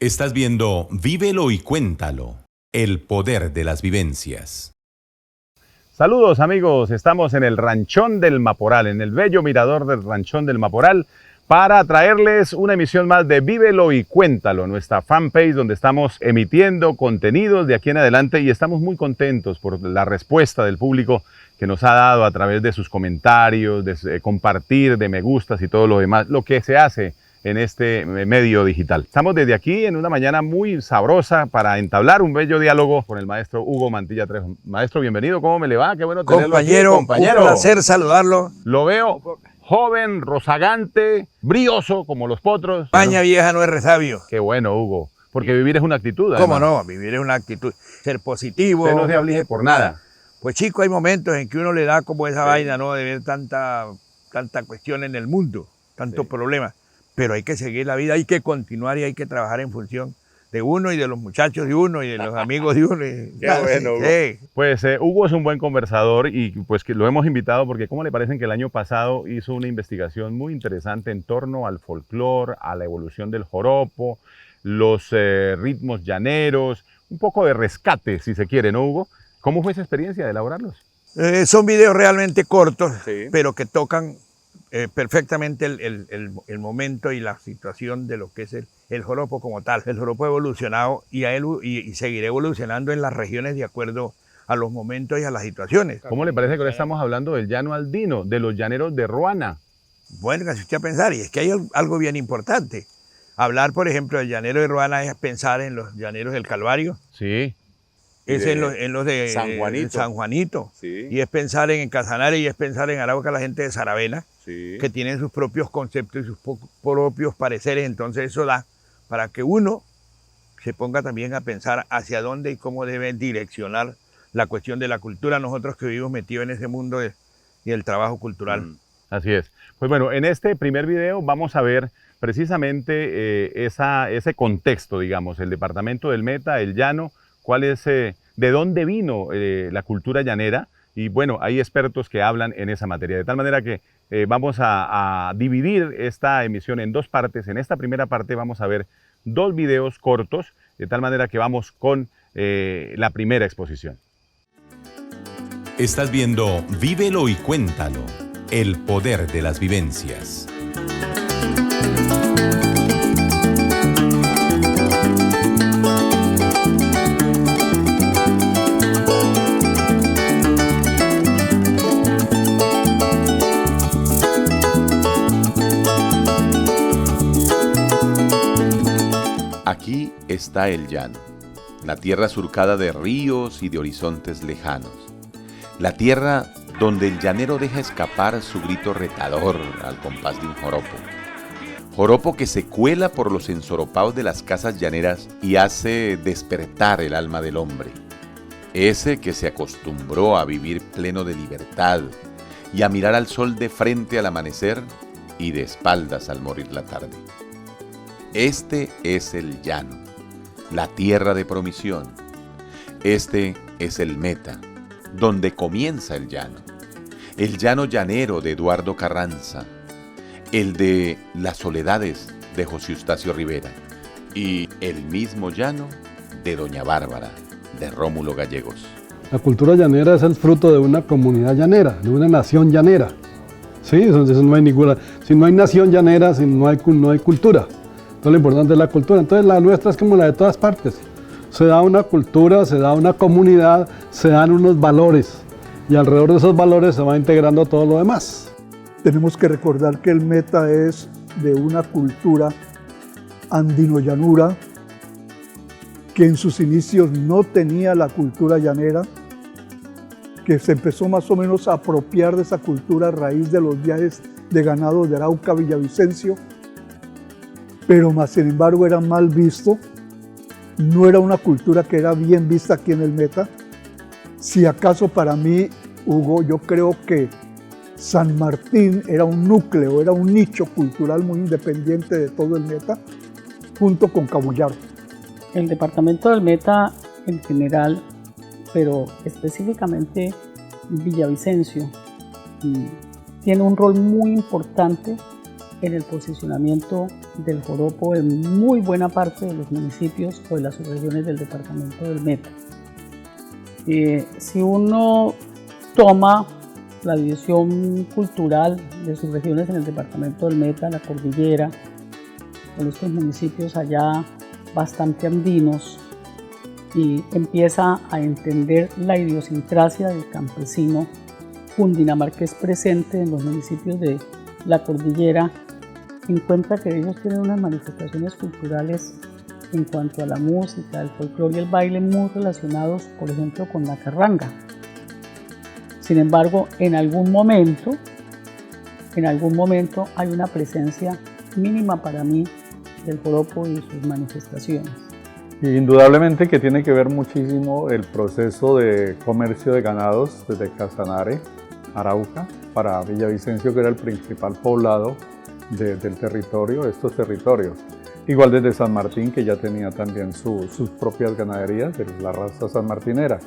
Estás viendo Vívelo y Cuéntalo, el poder de las vivencias. Saludos amigos, estamos en el Ranchón del Maporal, en el bello mirador del Ranchón del Maporal, para traerles una emisión más de Vívelo y Cuéntalo, nuestra fanpage donde estamos emitiendo contenidos de aquí en adelante y estamos muy contentos por la respuesta del público que nos ha dado a través de sus comentarios, de compartir, de me gustas y todo lo demás, lo que se hace en este medio digital. Estamos desde aquí en una mañana muy sabrosa para entablar un bello diálogo con el maestro Hugo Mantilla Trejo. Maestro, bienvenido, ¿cómo me le va? Qué bueno tenerlo aquí, compañero. Un placer saludarlo. Lo veo joven, rozagante, brioso como los potros. España vieja no es resabio. Qué bueno, Hugo, porque vivir es una actitud. ¿Cómo no? Vivir es una actitud. Ser positivo. Usted no se aflige por nada. Pues chico, hay momentos en que uno le da como esa vaina, ¿no? De ver tanta cuestión en el mundo, tantos problemas. Pero hay que seguir la vida, hay que continuar y hay que trabajar en función de uno y de los muchachos de uno y de los amigos de uno. Qué bueno, Hugo. Sí. Pues Hugo es un buen conversador y pues que lo hemos invitado porque ¿cómo le parece que el año pasado hizo una investigación muy interesante en torno al folclore, a la evolución del joropo, los ritmos llaneros, un poco de rescate si se quiere, ¿no, Hugo? ¿Cómo fue esa experiencia de elaborarlos? Son videos realmente cortos, sí, pero que tocan perfectamente el momento y la situación de lo que es el joropo como tal. El joropo ha evolucionado y seguirá evolucionando en las regiones de acuerdo a los momentos y a las situaciones. ¿Cómo le parece que ahora estamos hablando del llano andino, de los llaneros de Ruana? Bueno, casi usted a pensar, y es que hay algo bien importante. Hablar, por ejemplo, del llanero de Ruana es pensar en los llaneros del Calvario. Sí. Es en los de San Juanito. Sí. Y es pensar en Casanare y es pensar en Arauca, la gente de Saravena, sí, que tienen sus propios conceptos y sus propios pareceres. Entonces eso da para que uno se ponga también a pensar hacia dónde y cómo debe direccionar la cuestión de la cultura, nosotros que vivimos metidos en ese mundo y el trabajo cultural. Así es. Pues bueno, en este primer video vamos a ver precisamente ese contexto, digamos, el departamento del Meta, el llano, cuál es, de dónde vino la cultura llanera, y bueno, hay expertos que hablan en esa materia, de tal manera que vamos a dividir esta emisión en dos partes. En esta primera parte vamos a ver dos videos cortos, de tal manera que vamos con la primera exposición. Estás viendo Vívelo y Cuéntalo, el poder de las vivencias. Aquí está el llano, la tierra surcada de ríos y de horizontes lejanos, la tierra donde el llanero deja escapar su grito retador al compás de un joropo. Joropo que se cuela por los ensoropados de las casas llaneras y hace despertar el alma del hombre, ese que se acostumbró a vivir pleno de libertad y a mirar al sol de frente al amanecer y de espaldas al morir la tarde. Este es el llano, la tierra de promisión. Este es el Meta, donde comienza el llano llanero de Eduardo Carranza, el de Las Soledades de José Eustacio Rivera y el mismo llano de Doña Bárbara de Rómulo Gallegos. La cultura llanera es el fruto de una comunidad llanera, de una nación llanera. Sí, eso no hay ninguna. Si no hay nación llanera, si no hay cultura. Entonces lo importante es la cultura. Entonces la nuestra es como la de todas partes. Se da una cultura, se da una comunidad, se dan unos valores y alrededor de esos valores se va integrando todo lo demás. Tenemos que recordar que el Meta es de una cultura andino-llanura que en sus inicios no tenía la cultura llanera, que se empezó más o menos a apropiar de esa cultura a raíz de los viajes de ganado de Arauca a Villavicencio, pero más sin embargo era mal visto, no era una cultura que era bien vista aquí en el Meta. Si acaso para mí, Hugo, yo creo que San Martín era un núcleo, era un nicho cultural muy independiente de todo el Meta, junto con Cabullar. El departamento del Meta en general, pero específicamente Villavicencio, tiene un rol muy importante en el posicionamiento del joropo en muy buena parte de los municipios o de las subregiones del departamento del Meta. Si uno toma la división cultural de subregiones en el departamento del Meta, la cordillera, con estos municipios allá bastante andinos, y empieza a entender la idiosincrasia del campesino cundinamarqués presente en los municipios de la cordillera, encuentra que ellos tienen unas manifestaciones culturales en cuanto a la música, el folclore y el baile muy relacionados, por ejemplo, con la carranga. Sin embargo, en algún momento hay una presencia mínima para mí del joropo y sus manifestaciones. Indudablemente que tiene que ver muchísimo el proceso de comercio de ganados desde Casanare, Arauca, para Villavicencio, que era el principal poblado del territorio, estos territorios. Igual desde San Martín, que ya tenía también sus propias ganaderías, de la raza sanmartinera.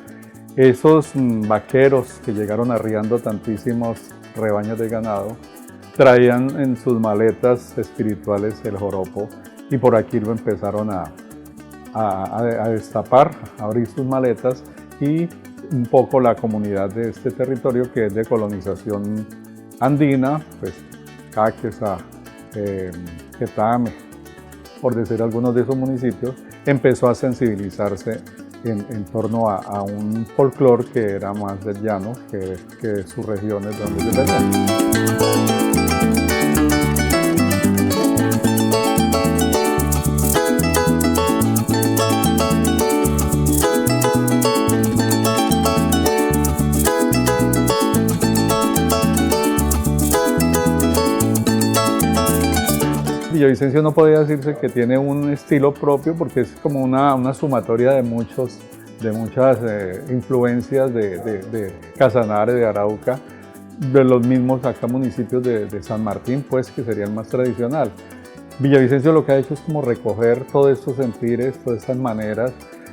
Esos vaqueros que llegaron arriando tantísimos rebaños de ganado, traían en sus maletas espirituales el joropo, y por aquí lo empezaron a destapar, a abrir sus maletas, y un poco la comunidad de este territorio, que es de colonización andina, pues Caquesa, Quetame, por decir algunos de esos municipios, empezó a sensibilizarse en torno a un folclore que era más del llano que de sus regiones donde ellos venían. Villavicencio no podía decirse que tiene un estilo propio, porque es como una sumatoria de muchas influencias de Casanare, de Arauca, de los mismos acá municipios de San Martín, pues, que sería el más tradicional. Villavicencio lo que ha hecho es como recoger todos estos sentires, todas estas maneras,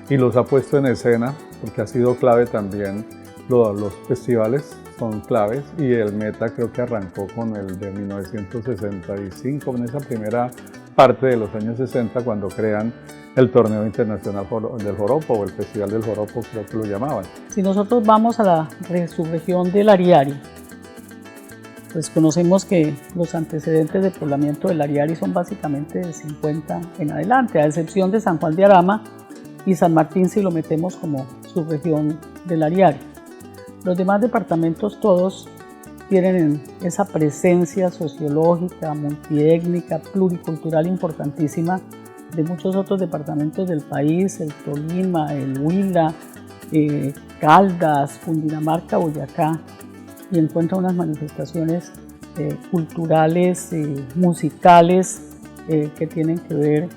y los ha puesto en escena, porque ha sido clave también. Los festivales son claves, y el Meta creo que arrancó con el de 1965, en esa primera parte de los años 60, cuando crean el Torneo Internacional del Joropo, o el Festival del Joropo, creo que lo llamaban. Si nosotros vamos a la subregión del Ariari, pues conocemos que los antecedentes de poblamiento del Ariari son básicamente de 50 en adelante, a excepción de San Juan de Arama y San Martín, si lo metemos como subregión del Ariari. Los demás departamentos todos tienen esa presencia sociológica, multiétnica, pluricultural importantísima de muchos otros departamentos del país, el Tolima, el Huila, Caldas, Cundinamarca, Boyacá, y encuentra unas manifestaciones culturales, musicales, que tienen que ver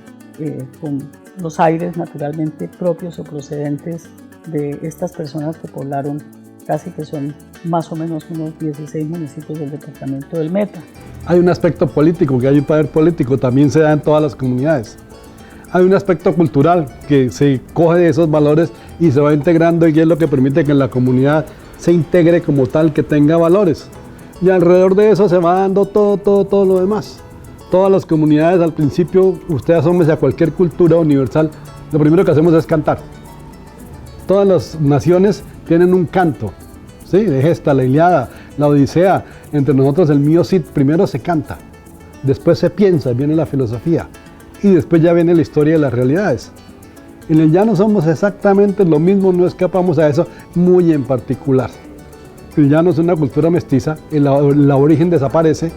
con los aires naturalmente propios o procedentes de estas personas que poblaron casi que son más o menos unos 16 municipios del departamento del Meta. Hay un aspecto político, que hay un poder político, también se da en todas las comunidades. Hay un aspecto cultural, que se coge de esos valores y se va integrando, y es lo que permite que la comunidad se integre como tal, que tenga valores. Y alrededor de eso se va dando todo lo demás. Todas las comunidades, al principio, usted asómese a cualquier cultura universal, lo primero que hacemos es cantar. Todas las naciones tienen un canto, ¿sí? De Gesta, la Ilíada, la Odisea. Entre nosotros el mío Cid, primero se canta, después se piensa, viene la filosofía, y después ya viene la historia de las realidades. En el llano somos exactamente lo mismo, no escapamos a eso, muy en particular. El llano es una cultura mestiza, el aborigen desaparece,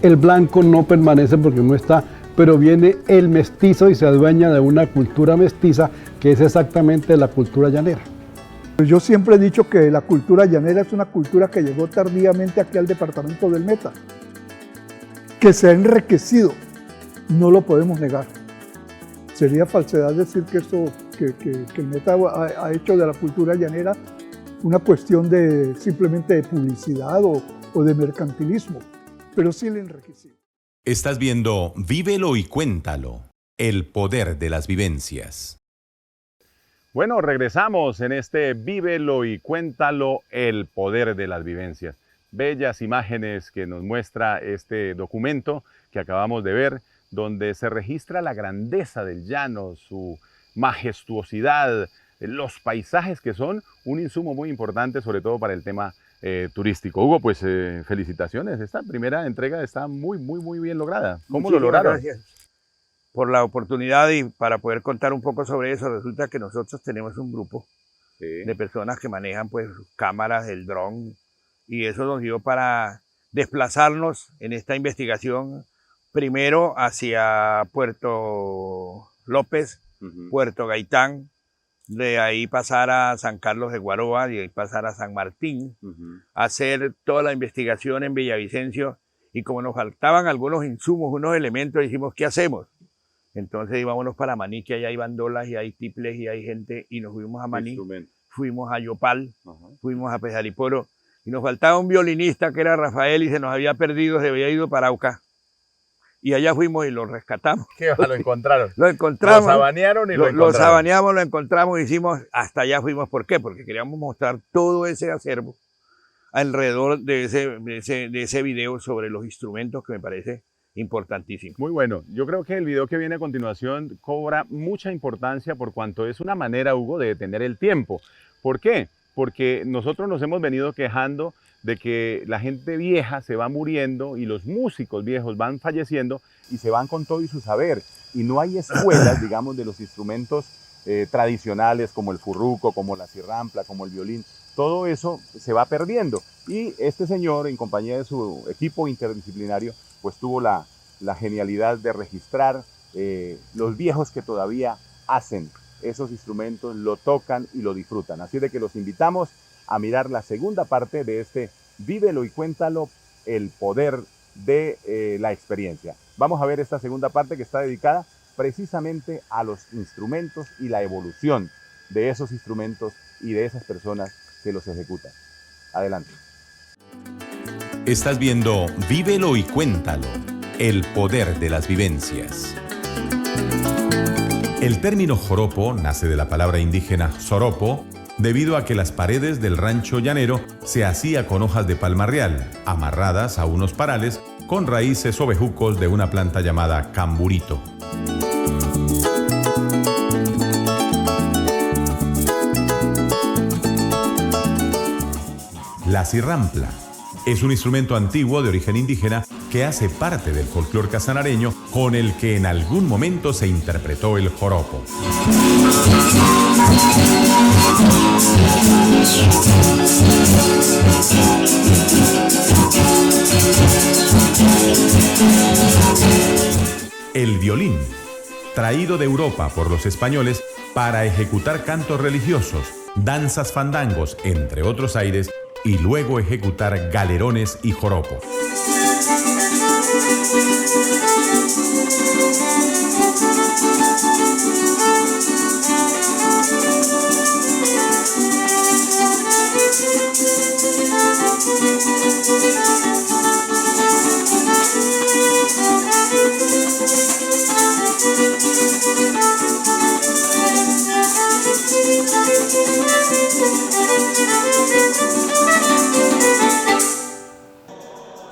el blanco no permanece porque no está, pero viene el mestizo y se adueña de una cultura mestiza que es exactamente la cultura llanera. Yo siempre he dicho que la cultura llanera es una cultura que llegó tardíamente aquí al departamento del Meta, que se ha enriquecido, no lo podemos negar. Sería falsedad decir que el Meta ha hecho de la cultura llanera una cuestión de simplemente de publicidad o de mercantilismo, pero sí le enriqueció. Estás viendo Vívelo y Cuéntalo, el poder de las vivencias. Bueno, regresamos en este Vívelo y Cuéntalo, el poder de las vivencias. Bellas imágenes que nos muestra este documento que acabamos de ver, donde se registra la grandeza del llano, su majestuosidad, los paisajes que son un insumo muy importante, sobre todo para el tema turístico. Hugo, pues felicitaciones, esta primera entrega está muy bien lograda. ¿Cómo lo lograron? Gracias por la oportunidad y para poder contar un poco sobre eso. Resulta que nosotros tenemos un grupo de personas que manejan pues cámaras, el dron, y eso nos dio para desplazarnos en esta investigación primero hacia Puerto López, Puerto Gaitán, de ahí pasar a San Carlos de Guaroa, de ahí pasar a San Martín, hacer toda la investigación en Villavicencio, y como nos faltaban algunos insumos, unos elementos, dijimos, ¿qué hacemos? Entonces íbamos para Maní, que allá hay bandolas y hay tiples y hay gente, y nos fuimos a Maní, fuimos a Yopal, fuimos a Pejariporo, y nos faltaba un violinista que era Rafael y se nos había perdido, se había ido para Arauca. Y allá fuimos y lo rescatamos. ¿Qué va? ¿Lo encontraron? Lo encontramos. Lo sabanearon y lo encontraron. Lo sabaneamos, lo encontramos, hicimos, hasta allá fuimos. ¿Por qué? Porque queríamos mostrar todo ese acervo alrededor de ese video sobre los instrumentos, que me parece importantísimo. Muy bueno. Yo creo que el video que viene a continuación cobra mucha importancia por cuanto es una manera, Hugo, de detener el tiempo. ¿Por qué? Porque nosotros nos hemos venido quejando de que la gente vieja se va muriendo y los músicos viejos van falleciendo y se van con todo y su saber. Y no hay escuelas, digamos, de los instrumentos tradicionales como el furruco, como la cirrampla, como el violín. Todo eso se va perdiendo. Y este señor, en compañía de su equipo interdisciplinario, pues tuvo la genialidad de registrar los viejos que todavía hacen esos instrumentos, lo tocan y lo disfrutan. Así de que los invitamos a mirar la segunda parte de este Vívelo y Cuéntalo, el poder de la experiencia. Vamos a ver esta segunda parte que está dedicada precisamente a los instrumentos y la evolución de esos instrumentos y de esas personas que los ejecutan. Adelante. Estás viendo Vívelo y Cuéntalo, el poder de las vivencias. El término joropo nace de la palabra indígena soropo, debido a que las paredes del rancho llanero se hacía con hojas de palma real, amarradas a unos parales con raíces o bejucos de una planta llamada camburito. La cirrampla es un instrumento antiguo de origen indígena que hace parte del folclore casanareño, con el que en algún momento se interpretó el joropo. El violín, traído de Europa por los españoles para ejecutar cantos religiosos, danzas fandangos, entre otros aires, y luego ejecutar galerones y joropos.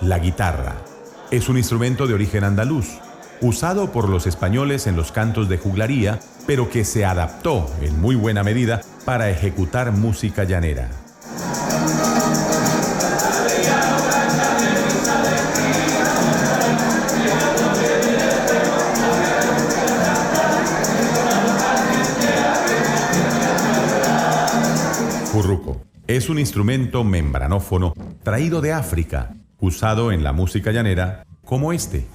La guitarra es un instrumento de origen andaluz, usado por los españoles en los cantos de juglaría, pero que se adaptó en muy buena medida para ejecutar música llanera. Furruco es un instrumento membranófono traído de África, usado en la música llanera como este.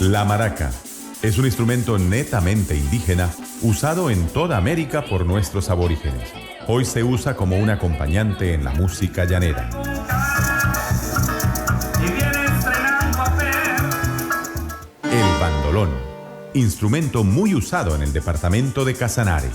La maraca es un instrumento netamente indígena, usado en toda América por nuestros aborígenes. Hoy se usa como un acompañante en la música llanera. El bandolón, instrumento muy usado en el departamento de Casanare.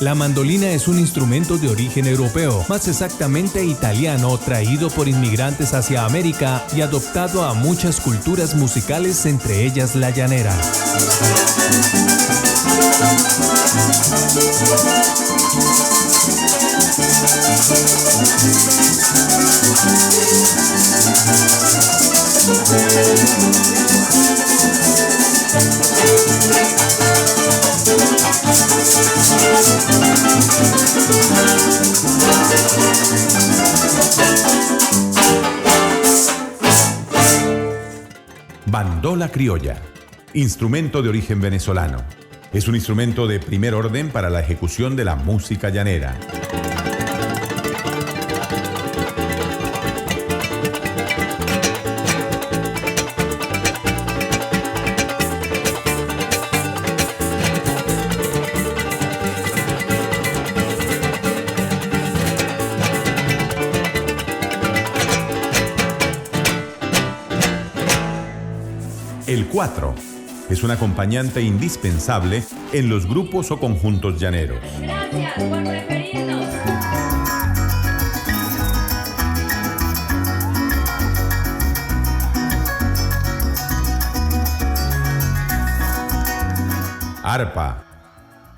La mandolina es un instrumento de origen europeo, más exactamente italiano, traído por inmigrantes hacia América y adoptado a muchas culturas musicales, entre ellas la llanera. Bandola criolla, instrumento de origen venezolano. Es un instrumento de primer orden para la ejecución de la música llanera. El cuatro es un acompañante indispensable en los grupos o conjuntos llaneros. Gracias por preferirnos. Arpa.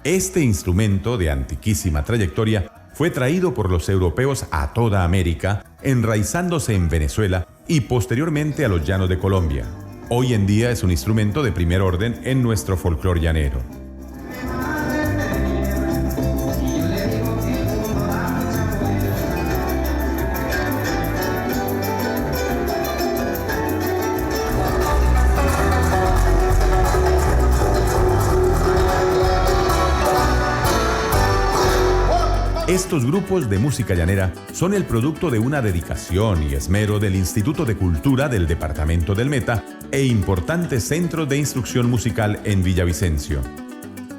Este instrumento de antiquísima trayectoria fue traído por los europeos a toda América, enraizándose en Venezuela y posteriormente a los llanos de Colombia. Hoy en día es un instrumento de primer orden en nuestro folclore llanero. Estos grupos de música llanera son el producto de una dedicación y esmero del Instituto de Cultura del Departamento del Meta e importantes centros de instrucción musical en Villavicencio.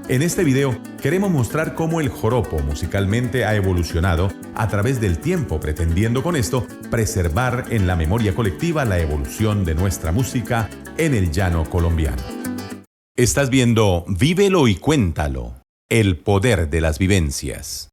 En este video queremos mostrar cómo el joropo musicalmente ha evolucionado a través del tiempo, pretendiendo con esto preservar en la memoria colectiva la evolución de nuestra música en el llano colombiano. Estás viendo Vívelo y Cuéntalo, el poder de las vivencias.